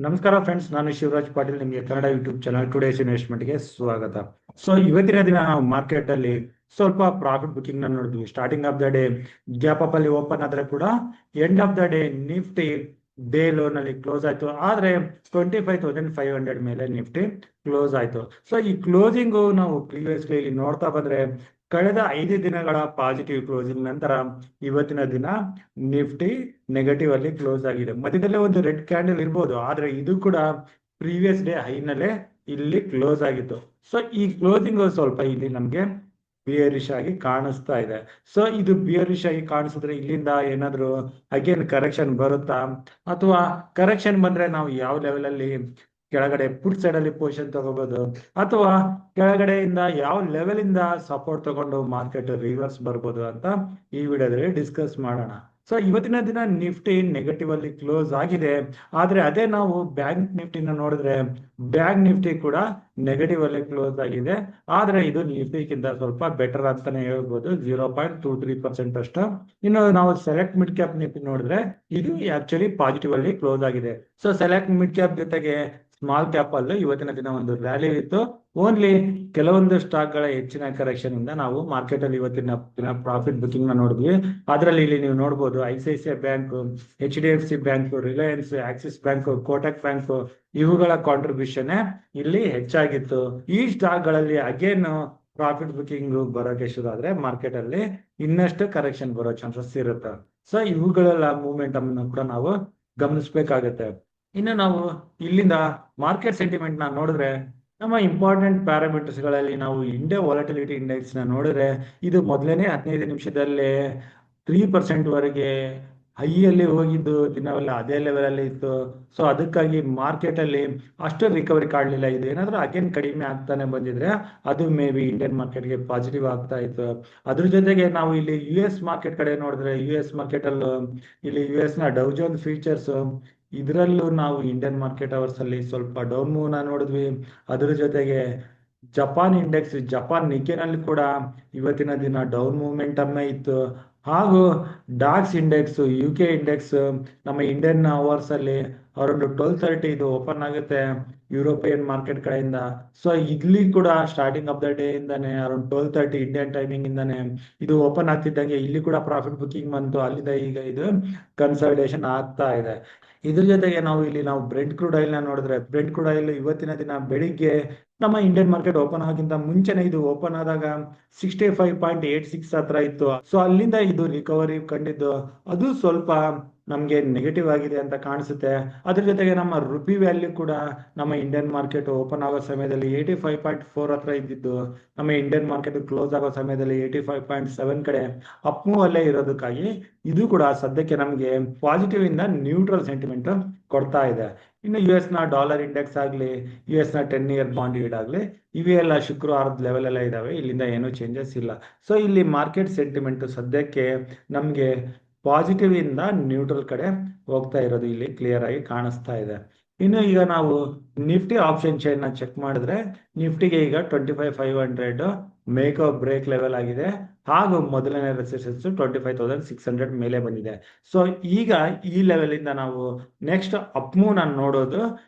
ನಮಸ್ಕಾರ ಫ್ರೆಂಡ್ಸ್, ನಾನು ಶಿವರಾಜ್ ಪಾಟೀಲ್. ನಿಮಗೆ ಕನ್ನಡ ಯೂಟ್ಯೂಬ್ ಚಾನಲ್ ಟುಡೇಸ್ ಇನ್ವೆಸ್ಟ್ಮೆಂಟ್ಗೆ ಸ್ವಾಗತ. ಸೊ ಇವತ್ತಿನ ದಿನ ನಾವು ಮಾರ್ಕೆಟ್ ಅಲ್ಲಿ ಸ್ವಲ್ಪ ಪ್ರಾಫಿಟ್ ಬುಕಿಂಗ್ ನ ನೋಡಿದ್ವಿ. Starting of the day gap up ಅಲ್ಲಿ ಓಪನ್ ಆದ್ರೆ ಕೂಡ end of the day Nifty day low ನಲ್ಲಿ ಕ್ಲೋಸ್ ಆಯ್ತು. ಆದ್ರೆ 25,500 ಮೇಲೆ ನಿಫ್ಟಿ ಕ್ಲೋಸ್ ಆಯ್ತು. ಸೊ ಈ ಕ್ಲೋಸಿಂಗು ನಾವು ಪ್ರೀವಿಯಸ್ಲಿ ಇಲ್ಲಿ ನೋಡ್ತಾ ಬಂದ್ರೆ ಕಳೆದ 5 ದಿನಗಳ ಪಾಸಿಟಿವ್ ಕ್ಲೋಸಿಂಗ್ ನಂತರ ಇವತ್ತಿನ ದಿನ ನಿಫ್ಟಿ ನೆಗೆಟಿವ್ ಅಲ್ಲಿ ಕ್ಲೋಸ್ ಆಗಿದೆ. ಮಧ್ಯದಲ್ಲೇ ಒಂದು ರೆಡ್ ಕ್ಯಾಂಡಲ್ ಇರ್ಬೋದು, ಆದ್ರೆ ಇದು ಕೂಡ ಪ್ರೀವಿಯಸ್ ಡೇ ಹೈನಲ್ಲೇ ಇಲ್ಲಿ ಕ್ಲೋಸ್ ಆಗಿತ್ತು. ಸೊ ಈ ಕ್ಲೋಸಿಂಗ್ ಸ್ವಲ್ಪ ಇಲ್ಲಿ ನಮ್ಗೆ ಬಿಯರಿಶ್ ಆಗಿ ಕಾಣಿಸ್ತಾ ಇದೆ. ಸೊ ಇದು ಬಿಯರಿಶ್ ಆಗಿ ಕಾಣಿಸಿದ್ರೆ ಇಲ್ಲಿಂದ ಏನಾದ್ರು ಅಗೇನ್ ಕರೆಕ್ಷನ್ ಬರುತ್ತಾ, ಅಥವಾ ಕರೆಕ್ಷನ್ ಬಂದ್ರೆ ನಾವು ಯಾವ ಲೆವೆಲ್ ಅಲ್ಲಿ ಕೆಳಗಡೆ ಪುಟ್ ಸೈಡ್ ಅಲ್ಲಿ ಪೊಸಿಷನ್ ತಗೋಬಹುದು, ಅಥವಾ ಕೆಳಗಡೆಯಿಂದ ಯಾವ ಲೆವೆಲ್ ಇಂದ ಸಪೋರ್ಟ್ ತಗೊಂಡು ಮಾರ್ಕೆಟ್ ರಿವರ್ಸ್ ಬರ್ಬೋದು ಅಂತ ಈ ವಿಡಿಯೋದಲ್ಲಿ ಡಿಸ್ಕಸ್ ಮಾಡೋಣ. ಸೊ ಇವತ್ತಿನ ದಿನ ನಿಫ್ಟಿ ನೆಗೆಟಿವ್ ಅಲ್ಲಿ ಕ್ಲೋಸ್ ಆಗಿದೆ. ಆದ್ರೆ ಅದೇ ನಾವು ಬ್ಯಾಂಕ್ ನಿಫ್ಟಿನ ನೋಡಿದ್ರೆ ಬ್ಯಾಂಕ್ ನಿಫ್ಟಿ ಕೂಡ ನೆಗೆಟಿವ್ ಅಲ್ಲಿ ಕ್ಲೋಸ್ ಆಗಿದೆ. ಆದ್ರೆ ಇದು ನಿಫ್ಟಿಗಿಂತ ಸ್ವಲ್ಪ ಬೆಟರ್ ಅಂತಾನೆ ಹೇಳ್ಬೋದು, 0.23% ಅಷ್ಟು. ಇನ್ನು ನಾವು ಸೆಲೆಕ್ಟ್ ಮಿಡ್ ಕ್ಯಾಪ್ ನಿಫ್ಟಿ ನೋಡಿದ್ರೆ ಇದು ಆಕ್ಚುಲಿ ಪಾಸಿಟಿವ್ ಅಲ್ಲಿ ಕ್ಲೋಸ್ ಆಗಿದೆ. ಸೊ ಸೆಲೆಕ್ಟ್ ಮಿಡ್ ಕ್ಯಾಪ್ ಜೊತೆಗೆ ಸ್ಮಾಲ್ ಕ್ಯಾಪ್ ಅಲ್ಲೂ ಇವತ್ತಿನ ದಿನ ಒಂದು ರ್ಯಾಲಿ ಇತ್ತು. ಓನ್ಲಿ ಕೆಲವೊಂದು ಸ್ಟಾಕ್ ಗಳ ಹೆಚ್ಚಿನ ಕರೆಕ್ಷನ್ ಇಂದ ನಾವು ಮಾರ್ಕೆಟ್ ಅಲ್ಲಿ ಇವತ್ತಿನ ದಿನ ಪ್ರಾಫಿಟ್ ಬುಕಿಂಗ್ ನ ನೋಡಿದ್ವಿ. ಅದರಲ್ಲಿ ಇಲ್ಲಿ ನೀವು ನೋಡಬಹುದು ICICI bank, HDFC bank, Reliance, Axis bank, Kotak bank ಇವುಗಳ ಕಾಂಟ್ರಿಬ್ಯೂಷನ್ ಇಲ್ಲಿ ಹೆಚ್ಚಾಗಿತ್ತು. ಈ ಸ್ಟಾಕ್ ಗಳಲ್ಲಿ ಅಗೇನ್ ಪ್ರಾಫಿಟ್ ಬುಕಿಂಗ್ ಬರೋಕೆ ಶುರು ಆದ್ರೆ ಮಾರ್ಕೆಟ್ ಅಲ್ಲಿ ಇನ್ನಷ್ಟು ಕರೆಕ್ಷನ್ ಬರೋ ಚಾನ್ಸಸ್ ಇರುತ್ತೆ. ಸೊ ಇವುಗಳೆಲ್ಲ ಮೂವ್ಮೆಂಟ್ ಅನ್ನು ಕೂಡ ನಾವು ಗಮನಿಸಬೇಕಾಗತ್ತೆ. ಇನ್ನು ನಾವು ಇಲ್ಲಿಂದ ಮಾರ್ಕೆಟ್ ಸೆಂಟಿಮೆಂಟ್ ನ ನೋಡಿದ್ರೆ ನಮ್ಮ ಇಂಪಾರ್ಟೆಂಟ್ ಪ್ಯಾರಾಮೀಟರ್ಸ್ ಗಳಲ್ಲಿ ನಾವು ಇಂಡಿಯಾ ವಾಲಟಿಲಿಟಿ ಇಂಡೆಕ್ಸ್ ನ ನೋಡಿದ್ರೆ ಇದು ಮೊದಲನೇ 15 ನಿಮಿಷದಲ್ಲೇ 3% ವರೆಗೆ ಹೈಯಲ್ಲಿ ಹೋಗಿದ್ದು ದಿನವೆಲ್ಲ ಅದೇ ಲೆವೆಲ್ ಅಲ್ಲಿ ಇತ್ತು. ಸೊ ಅದಕ್ಕಾಗಿ ಮಾರ್ಕೆಟ್ ಅಲ್ಲಿ ಅಷ್ಟು ರಿಕವರಿ ಕಾಣಲಿಲ್ಲ. ಇದು ಏನಾದ್ರೂ ಅಗೇನ್ ಕಡಿಮೆ ಆಗ್ತಾನೆ ಬಂದಿದ್ರೆ ಅದು ಮೇ ಬಿ ಇಂಡಿಯನ್ ಮಾರ್ಕೆಟ್ಗೆ ಪಾಸಿಟಿವ್ ಆಗ್ತಾ ಇತ್ತು. ಅದ್ರ ಜೊತೆಗೆ ನಾವು ಇಲ್ಲಿ US ಮಾರ್ಕೆಟ್ ಕಡೆ ನೋಡಿದ್ರೆ US ಮಾರ್ಕೆಟ್ ಅಲ್ಲೂ ಇಲ್ಲಿ US ನ ಡೌ ಜೋನ್ಸ್ ಫೀಚರ್ಸ್ ಇದರಲ್ಲೂ ನಾವು ಇಂಡಿಯನ್ ಮಾರ್ಕೆಟ್ ಅವರ್ಸ್ ಅಲ್ಲಿ ಸ್ವಲ್ಪ ಡೌನ್ ಮೂವ್ ನ ನೋಡಿದ್ವಿ. ಅದ್ರ ಜೊತೆಗೆ ಜಪಾನ್ ಇಂಡೆಕ್ಸ್, ಜಪಾನ್ ನಿಕ್ಕೇನಲ್ಲಿ ಕೂಡ ಇವತ್ತಿನ ದಿನ ಡೌನ್ ಮೂವ್ಮೆಂಟಮ್ ಇತ್ತು. ಹಾಗೂ ಡಾಕ್ಸ್ ಇಂಡೆಕ್ಸ್, UK ಇಂಡೆಕ್ಸ್ ನಮ್ಮ ಇಂಡಿಯನ್ ಅವರ್ಸ್ ಅಲ್ಲಿ ಅರೌಂಡ್ 12:30 ಇದು ಓಪನ್ ಆಗುತ್ತೆ ಯುರೋಪಿಯನ್ ಮಾರ್ಕೆಟ್ ಕಡೆಯಿಂದ. ಸೊ ಇಲ್ಲಿ ಕೂಡ ಸ್ಟಾರ್ಟಿಂಗ್ ಆಫ್ ದ ಡೇ ಇಂದಾನೆ ಅರೌಂಡ್ 12:30 ಇಂಡಿಯನ್ ಟೈಮಿಂಗ್ ಇಂದಾನೆ ಇದು ಓಪನ್ ಆಗ್ತಿದ್ದಂಗೆ ಇಲ್ಲಿ ಕೂಡ ಪ್ರಾಫಿಟ್ ಬುಕಿಂಗ್ ಬಂತು. ಅಲ್ಲಿಂದ ಈಗ ಇದು ಕನ್ಸಲ್ಟೇಷನ್ ಆಗ್ತಾ ಇದೆ. ಇದ್ರ ಜೊತೆಗೆ ನಾವು ಬ್ರೆಂಟ್ ಕ್ರೂಡ್ ಆಯಿಲ್ ನ ನೋಡಿದ್ರೆ ಬ್ರೆಂಟ್ ಕ್ರೂಡ್ ಆಯಿಲ್ ಇವತ್ತಿನ ದಿನ ಬೆಳಿಗ್ಗೆ ನಮ್ಮ ಇಂಡಿಯನ್ ಮಾರ್ಕೆಟ್ ಓಪನ್ ಆಗಿಂತ ಮುಂಚೆನೆ ಇದು ಓಪನ್ ಆದಾಗ 65.86 ಹತ್ರ ಇತ್ತು. ಸೊ ಅಲ್ಲಿಂದ ಇದು ರಿಕವರಿ ಕಂಡಿದ್ದು ಅದು ಸ್ವಲ್ಪ ನಮ್ಗೆ ನೆಗೆಟಿವ್ ಆಗಿದೆ ಅಂತ ಕಾಣಿಸುತ್ತೆ. ಅದ್ರ ಜೊತೆಗೆ ನಮ್ಮ ರುಪಿ ವ್ಯಾಲ್ಯೂ ಕೂಡ ನಮ್ಮ ಇಂಡಿಯನ್ ಮಾರ್ಕೆಟ್ ಓಪನ್ ಆಗೋ ಸಮಯದಲ್ಲಿ 85.4 ಹತ್ರ ಇದ್ದಿದ್ದು ನಮ್ಮ ಇಂಡಿಯನ್ ಮಾರ್ಕೆಟ್ ಕ್ಲೋಸ್ ಆಗೋ ಸಮಯದಲ್ಲಿ 85.7 ಕಡೆ ಅಪ್ ಮೂವ್ ಅಲ್ಲೇ ಇರೋದಕ್ಕಾಗಿ ಇದು ಕೂಡ ಸದ್ಯಕ್ಕೆ ನಮಗೆ ಪಾಸಿಟಿವ್ ಇಂದ ನ್ಯೂಟ್ರಲ್ ಸೆಂಟಿಮೆಂಟ್ ಕೊಡ್ತಾ ಇದೆ. ಇನ್ನು US ನ ಡಾಲರ್ ಇಂಡೆಕ್ಸ್ ಆಗ್ಲಿ, US ನ 10 ಇಯರ್ ಬಾಂಡ್ ಈಲ್ಡ್ ಆಗ್ಲಿ ಇವೆಲ್ಲ ಶುಕ್ರವಾರದ ಲೆವೆಲ್ ಎಲ್ಲ ಇದಾವೆ. ಇಲ್ಲಿಂದ ಏನೂ ಚೇಂಜಸ್ ಇಲ್ಲ. ಸೊ ಇಲ್ಲಿ ಮಾರ್ಕೆಟ್ ಸೆಂಟಿಮೆಂಟ್ ಸದ್ಯಕ್ಕೆ ನಮ್ಗೆ ಪಾಸಿಟಿವ್ ಇಂದ ನ್ಯೂಟ್ರಲ್ ಕಡೆ ಹೋಗ್ತಾ ಇರೋದು ಇಲ್ಲಿ ಕ್ಲಿಯರ್ ಆಗಿ ಕಾಣಿಸ್ತಾ ಇದೆ. ಇನ್ನು ಈಗ ನಾವು ನಿಫ್ಟಿ ಆಪ್ಷನ್ ಚೈನ್ ನ ಚೆಕ್ ಮಾಡಿದ್ರೆ ನಿಫ್ಟಿಗೆ ಈಗ 25,500 ಮೇಕ್ ಆಫ್ ಬ್ರೇಕ್ ಲೆವೆಲ್ ಆಗಿದೆ. ಹಾಗೂ ಮೊದಲನೇ ರೆಸಿಸ್ಟೆನ್ಸ್ 25,600 ಮೇಲೆ ಬಂದಿದೆ. ಸೊ ಈಗ ಈ ಲೆವೆಲ್ ಇಂದ ನಾವು ನೆಕ್ಸ್ಟ್ ಅಪ್ ಮೂವ್ ನ ನೋಡೋದು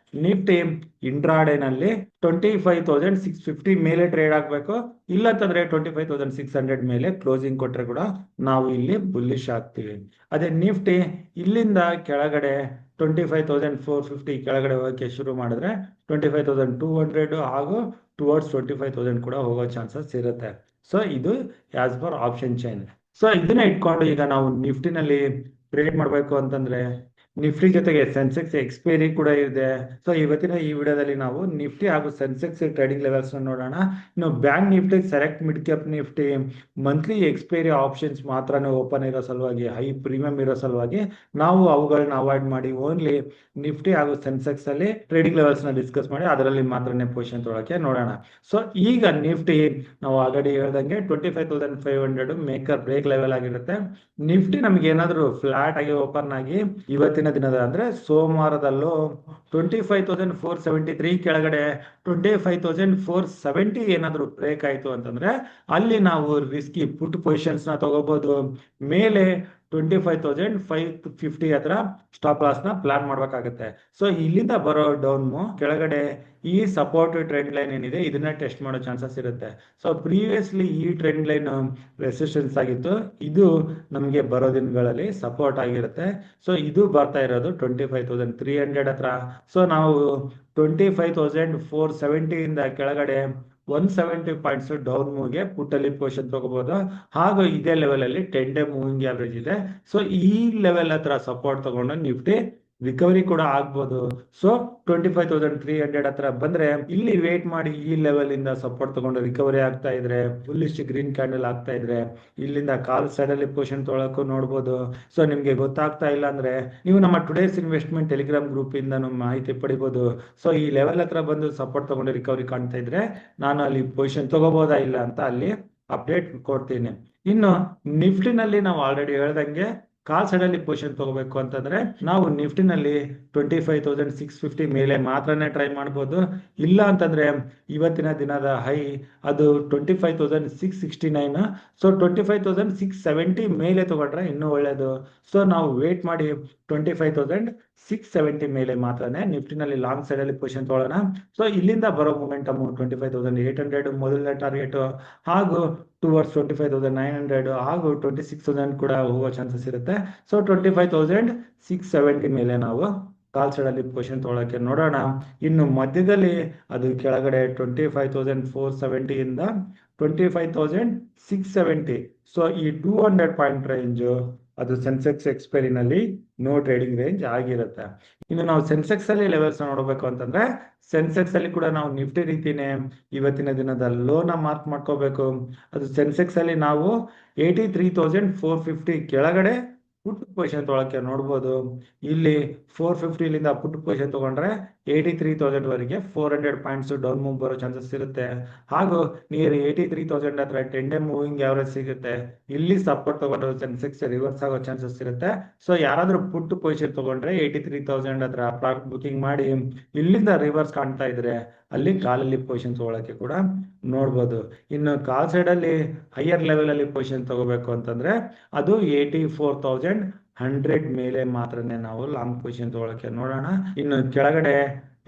ನಿಫ್ಟಿ ಇಂಟ್ರಾಡೇ ನಲ್ಲಿ 25,650 ಮೇಲೆ ಟ್ರೇಡ್ ಆಗ್ಬೇಕು. ಇಲ್ಲಂತಂದ್ರೆ 25,600 ಮೇಲೆ ಕ್ಲೋಸಿಂಗ್ ಕೊಟ್ರೆ ಕೂಡ ನಾವು ಇಲ್ಲಿ ಬುಲ್ಲಿಶ್ ಆಗ್ತೀವಿ. ಅದೇ ನಿಫ್ಟಿ ಇಲ್ಲಿಂದ ಕೆಳಗಡೆ 25,450 ಕೆಳಗಡೆ ಹೋಗಕ್ಕೆ ಶುರು ಮಾಡಿದ್ರೆ 25,200 ಹಾಗೂ ಟುವರ್ಡ್ಸ್ 25,000 ಕೂಡ ಹೋಗೋ ಚಾನ್ಸಸ್ ಇರುತ್ತೆ. ಸೊ ಇದು as per option chain. So ಇದನ್ನ ಇಟ್ಕೊಂಡು ಈಗ ನಾವು ನಿಫ್ಟಿನಲ್ಲಿ ಟ್ರೇಡ್ ಮಾಡಬೇಕು ಅಂತಂದ್ರೆ ನಿಫ್ಟಿ ಜೊತೆಗೆ ಸೆನ್ಸೆಕ್ಸ್ ಎಕ್ಸ್ಪೈರಿ ಕೂಡ ಇದೆ. ಸೊ ಇವತ್ತಿನ ಈ ವಿಡಿಯೋದಲ್ಲಿ ನಾವು ನಿಫ್ಟಿ ಹಾಗೂ ಸೆನ್ಸೆಕ್ಸ್ ಟ್ರೇಡಿಂಗ್ ಲೆವೆಲ್ಸ್ ನೋಡೋಣ. ಇನ್ನು bank Nifty, select mid cap Nifty monthly expiry options ಮಾತ್ರನೇ ಓಪನ್ ಇರೋ ಸಲುವಾಗಿ, ಹೈ ಪ್ರೀಮಿಯಂ ಇರೋ ಸಲುವಾಗಿ ನಾವು ಅವುಗಳನ್ನ ಅವಾಯ್ಡ್ ಮಾಡಿ ಓನ್ಲಿ ನಿಫ್ಟಿ ಹಾಗೂ ಸೆನ್ಸೆಕ್ಸ್ ಅಲ್ಲಿ ಟ್ರೇಡಿಂಗ್ ಲೆವೆಲ್ಸ್ ನ ಡಿಸ್ಕಸ್ ಮಾಡಿ ಅದರಲ್ಲಿ ಮಾತ್ರನೇ ಪೊಸಿಷನ್ ತೊಗೊಳಕ್ಕೆ ನೋಡೋಣ. ಸೊ ಈಗ ನಿಫ್ಟಿ ನಾವು ಆಲ್ರೆಡಿ ಹೇಳ್ದಂಗೆ 25,500 ಮೇಕರ್ ಬ್ರೇಕ್ ಲೆವೆಲ್ ಆಗಿರುತ್ತೆ. ನಿಫ್ಟಿ ನಮ್ಗೆ ಏನಾದ್ರು ಫ್ಲಾಟ್ ಆಗಿ ಓಪನ್ ಆಗಿ ಇವತ್ತಿನ ದಿನದ ಅಂದ್ರೆ ಸೋಮವಾರದಲ್ಲೂ 25,473 ಕೆಳಗಡೆ 25,470 ಏನಾದ್ರು ಬ್ರೇಕ್ ಆಯ್ತು ಅಂತಂದ್ರೆ ಅಲ್ಲಿ ನಾವು ರಿಸ್ಕಿ ಪುಟ್ ಪೊಸಿಷನ್ಸ್ ನ ತಗೋಬಹುದು. ಮೇಲೆ 25,550 ಹತ್ರ ಸ್ಟಾಪ್ ಲಾಸ್ ನ ಪ್ಲಾನ್ ಮಾಡ್ಬೇಕಾಗತ್ತೆ. ಸೊ ಇಲ್ಲಿಂದ ಬರೋ ಡೌನ್ ಕೆಳಗಡೆ ಈ ಸಪೋರ್ಟ್ ಟ್ರೆಂಡ್ ಲೈನ್ ಏನಿದೆ ಇದನ್ನ ಟೆಸ್ಟ್ ಮಾಡೋ ಚಾನ್ಸಸ್ ಇರುತ್ತೆ. ಸೊ ಪ್ರೀವಿಯಸ್ಲಿ ಈ ಟ್ರೆಂಡ್ ಲೈನ್ ರೆಸಿಸ್ಟೆನ್ಸ್ ಆಗಿತ್ತು, ಇದು ನಮಗೆ ಬರೋ ದಿನಗಳಲ್ಲಿ ಸಪೋರ್ಟ್ ಆಗಿರುತ್ತೆ. ಸೊ ಇದು ಬರ್ತಾ ಇರೋದು 25,300 ಹತ್ರ. ಸೊ ನಾವು 25,470 ಇಂದ ಕೆಳಗಡೆ 170 ಪಾಯಿಂಟ್ಸ್ ಡೌನ್ ಮೂವ್ಗೆ ಪುಟ್ ಅಲ್ಲಿ ಪೊಸಿಷನ್ ತಗೋಬಹುದು. ಹಾಗೂ ಇದೇ ಲೆವೆಲ್ ಅಲ್ಲಿ 10 ಡೇ ಮೂವಿಂಗ್ ಆವರೇಜ್ ಇದೆ. ಸೊ ಈ ಲೆವೆಲ್ ಹತ್ರ ಸಪೋರ್ಟ್ ತಗೊಂಡು ನಿಫ್ಟಿ ರಿಕವರಿ ಕೂಡ ಆಗ್ಬೋದು. ಸೊ 25,300 ಹತ್ರ ಬಂದ್ರೆ ಇಲ್ಲಿ ವೇಟ್ ಮಾಡಿ ಈ ಲೆವೆಲ್ ಇಂದ ಸಪೋರ್ಟ್ ತಗೊಂಡು ರಿಕವರಿ ಆಗ್ತಾ ಇದ್ರೆ, ಬುಲ್ಲಿಶ್ ಗ್ರೀನ್ ಕ್ಯಾಂಡಲ್ ಆಗ್ತಾ ಇದ್ರೆ ಇಲ್ಲಿಂದ ಕಾಲ್ ಸೈಡ್ ಅಲ್ಲಿ ಪೊಸಿಷನ್ ತೊಗೊಳಕ್ಕೂ ನೋಡ್ಬೋದು. ಸೊ ನಿಮ್ಗೆ ಗೊತ್ತಾಗ್ತಾ ಇಲ್ಲ ಅಂದ್ರೆ ನೀವು ನಮ್ಮ ಟುಡೇಸ್ ಇನ್ವೆಸ್ಟ್ಮೆಂಟ್ ಟೆಲಿಗ್ರಾಮ್ ಗ್ರೂಪ್ ಇಂದ ಮಾಹಿತಿ ಪಡಿಬಹುದು. ಸೊ ಈ ಲೆವೆಲ್ ಹತ್ರ ಬಂದು ಸಪೋರ್ಟ್ ತಗೊಂಡು ರಿಕವರಿ ಕಾಣ್ತಾ ಇದ್ರೆ ನಾನು ಅಲ್ಲಿ ಪೊಸಿಷನ್ ತಗೋಬೋದಾ ಇಲ್ಲ ಅಂತ ಅಲ್ಲಿ ಅಪ್ಡೇಟ್ ಕೊಡ್ತೀನಿ. ಇನ್ನು ನಿಫ್ಟಿನಲ್ಲಿ ನಾವು ಆಲ್ರೆಡಿ ಹೇಳ್ದಂಗೆ ಕಾಲ್ ಸೈಡ್ ಅಲ್ಲಿ ಪೊಸಿಷನ್ ತಗೋಬೇಕು ಅಂತಂದ್ರೆ ನಾವು ನಿಫ್ಟಿನಲ್ಲಿ 25,650 ಮೇಲೆ ಮಾತ್ರನೇ ಟ್ರೈ ಮಾಡ್ಬೋದು. ಇಲ್ಲ ಅಂತಂದ್ರೆ ಇವತ್ತಿನ ದಿನದ ಹೈ ಅದು 25,669. ಸೊ 25,670 ಮೇಲೆ ತಗೊಂಡ್ರೆ ಇನ್ನೂ ಒಳ್ಳೇದು. ಸೊ ನಾವು ವೇಟ್ ಮಾಡಿ 25,670 ಮೇಲೆ ಮಾತ್ರನೇ ನಿಫ್ಟಿನಲ್ಲಿ ಲಾಂಗ್ ಸೈಡ್ ಅಲ್ಲಿ ಪೊಸಿಷನ್ ತಗೊಳ್ಳೋಣ. ಸೊ ಇಲ್ಲಿಂದ ಬರೋ ಮೊಮೆಂಟಮ್ 25,800 ಮೊದಲನೇ ಟಾರ್ಗೆಟ್, ಹಾಗೂ ಟುವರ್ಡ್ಸ್ 25,900 ಹಾಗೂ 26,000 ಕೂಡ ಹೋಗೋ ಚಾನ್ಸಸ್ ಇರುತ್ತೆ. ಸೊ 25,670 ಮೇಲೆ ನಾವು ಕಾಲ್ ಸೈಡ್ ಅಲ್ಲಿ ಪೊಸಿಷನ್ ತಗೊಳಕ್ಕೆ ನೋಡೋಣ. ಇನ್ನು ಮಧ್ಯದಲ್ಲಿ ಅದು ಕೆಳಗಡೆ 25,470 ಇಂದ 25,670. ಸೊ ಈ 200 ಪಾಯಿಂಟ್ ರೇಂಜ್ ಅದು ಸೆನ್ಸೆಕ್ಸ್ ಎಕ್ಸ್ಪೈರಿನಲ್ಲಿ ನೋ ಟ್ರೇಡಿಂಗ್ ರೇಂಜ್ ಆಗಿರುತ್ತೆ. ಇನ್ನು ನಾವು ಸೆನ್ಸೆಕ್ಸ್ ಅಲ್ಲಿ ಲೆವೆಲ್ಸ್ ನೋಡಬೇಕು ಅಂತಂದ್ರೆ ಸೆನ್ಸೆಕ್ಸ್ ಅಲ್ಲಿ ಕೂಡ ನಾವು ನಿಫ್ಟಿ ರೀತಿನೇ ಇವತ್ತಿನ ದಿನದ ಲೋನ ಮಾರ್ಕ್ ಮಾಡ್ಕೋಬೇಕು. ಅದು ಸೆನ್ಸೆಕ್ಸ್ ಅಲ್ಲಿ ನಾವು 83,450 ಕೆಳಗಡೆ ಪುಟ್ ಪೊಸಿಷನ್ ತೊಗೊಳಕ್ಕೆ ನೋಡ್ಬೋದು. ಇಲ್ಲಿ 450 ಲಿಂದ ಪುಟ್ ಪೊಸಿಷನ್ ತಗೊಂಡ್ರೆ 83,000 ವರೆಗೆ 400 ಪಾಯಿಂಟ್ಸ್ ಡೌನ್ ಮೂವ್ ಬರೋ ಚಾನ್ಸಸ್ ಇರುತ್ತೆ. ಹಾಗೂ ನಿಯರ್ 83,000 ಹತ್ರ 10 ಡೇ ಮೂವಿಂಗ್ ಆವರೇಜ್ ಸಿಗುತ್ತೆ. ಇಲ್ಲಿ ಸಪೋರ್ಟ್ ತಗೊಂಡ್ರೆ ಸೆನ್ಸೆಕ್ಸ್ ರಿವರ್ಸ್ ಆಗೋ ಚಾನ್ಸಸ್ ಇರುತ್ತೆ. ಸೊ ಯಾರಾದ್ರೂ ಪುಟ್ ಪೊಸಿಷನ್ ತಗೊಂಡ್ರೆ 83,000 ಹತ್ರ ಪ್ರಾಫಿಟ್ ಬುಕಿಂಗ್ ಮಾಡಿ ಇಲ್ಲಿಂದ ರಿವರ್ಸ್ ಕಾಣ್ತಾ ಇದ್ರೆ ಅಲ್ಲಿ ಕಾಲಲ್ಲಿ ಪೊಸಿಷನ್ ತಗೊಳಕ್ಕೆ ಕೂಡ ನೋಡ್ಬೋದು. ಇನ್ನು ಕಾಲ್ ಸೈಡ್ ಅಲ್ಲಿ ಹೈಯರ್ ಲೆವೆಲ್ ಅಲ್ಲಿ ಪೊಸಿಷನ್ ತಗೋಬೇಕು ಅಂತಂದ್ರೆ ಅದು 84,100 ಮೇಲೆ ಮಾತ್ರನೇ ನಾವು ಲಾಂಗ್ ಪೊಸಿಷನ್ ತಗೊಳಕ್ಕೆ ನೋಡೋಣ. ಇನ್ನು ಕೆಳಗಡೆ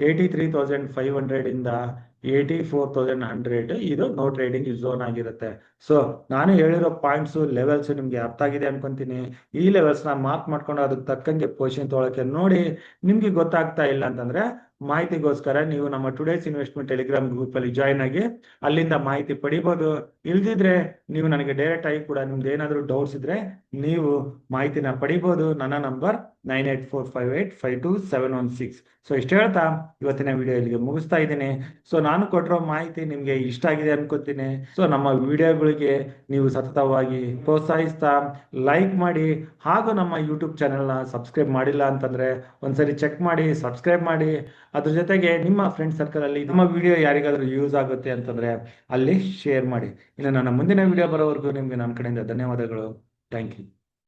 83,500 ಇಂದ 84,100 ಇದು ನೋ ಟ್ರೇಡಿಂಗ್ ಝೋನ್ ಆಗಿರುತ್ತೆ. ಸೊ ನಾನು ಹೇಳಿರೋ ಪಾಯಿಂಟ್ಸ್ ಲೆವೆಲ್ಸ್ ನಿಮ್ಗೆ ಅರ್ಥ ಆಗಿದೆ ಅನ್ಕೊಂತೀನಿ. ಈ ಲೆವೆಲ್ಸ್ ನ ಮಾರ್ಕ್ ಮಾಡ್ಕೊಂಡು ಅದಕ್ಕೆ ತಕ್ಕಂಗೆ ಪೊಸಿಷನ್ ತಗೊಳಕ್ಕೆ ನೋಡಿ. ನಿಮ್ಗೆ ಗೊತ್ತಾಗ್ತಾ ಇಲ್ಲ ಅಂತಂದ್ರೆ ಮಾಹಿತಿಗೋಸ್ಕರ ನೀವು ನಮ್ಮ ಟುಡೇಸ್ ಇನ್ವೆಸ್ಟ್ಮೆಂಟ್ ಟೆಲಿಗ್ರಾಮ್ ಗ್ರೂಪ್ ಅಲ್ಲಿ ಜಾಯ್ನ್ ಆಗಿ ಅಲ್ಲಿಂದ ಮಾಹಿತಿ ಪಡಿಬಹುದು. ಇಲ್ದಿದ್ರೆ ನೀವು ನನಗೆ ಡೈರೆಕ್ಟ್ ಆಗಿ ಕೂಡ ನಿಮ್ದು ಏನಾದ್ರು ಡೌಟ್ಸ್ ಇದ್ರೆ ನೀವು ಮಾಹಿತಿನ ಪಡಿಬಹುದು. ನನ್ನ ನಂಬರ್ 9845852716. ಸೊ ಇಷ್ಟು ಹೇಳ್ತಾ ಇವತ್ತಿನ ವಿಡಿಯೋ ಇಲ್ಲಿಗೆ ಮುಗಿಸ್ತಾ ಇದ್ದೀನಿ. ಸೊ ನಾನು ಕೊಟ್ಟಿರೋ ಮಾಹಿತಿ ನಿಮ್ಗೆ ಇಷ್ಟ ಆಗಿದೆ ಅನ್ಕೋತೀನಿ. ಸೊ ನಮ್ಮ ವಿಡಿಯೋಗಳಿಗೆ ನೀವು ಸತತವಾಗಿ ಪ್ರೋತ್ಸಾಹಿಸ್ತಾ ಲೈಕ್ ಮಾಡಿ, ಹಾಗೂ ನಮ್ಮ ಯೂಟ್ಯೂಬ್ ಚಾನೆಲ್ನ ಸಬ್ಸ್ಕ್ರೈಬ್ ಮಾಡಿಲ್ಲ ಅಂತಂದ್ರೆ ಒಂದ್ಸರಿ ಚೆಕ್ ಮಾಡಿ ಸಬ್ಸ್ಕ್ರೈಬ್ ಮಾಡಿ. ಅದ್ರ ಜೊತೆಗೆ ನಿಮ್ಮ ಫ್ರೆಂಡ್ ಸರ್ಕಲ್ ಅಲ್ಲಿ ನಮ್ಮ ವಿಡಿಯೋ ಯಾರಿಗಾದ್ರೂ ಯೂಸ್ ಆಗುತ್ತೆ ಅಂತಂದ್ರೆ ಅಲ್ಲಿ ಶೇರ್ ಮಾಡಿ. ಇನ್ನು ನನ್ನ ಮುಂದಿನ ವಿಡಿಯೋ ಬರೋವರೆಗೂ ನಿಮ್ಗೆ ನನ್ನ ಕಡೆಯಿಂದ ಧನ್ಯವಾದಗಳು. Thank you.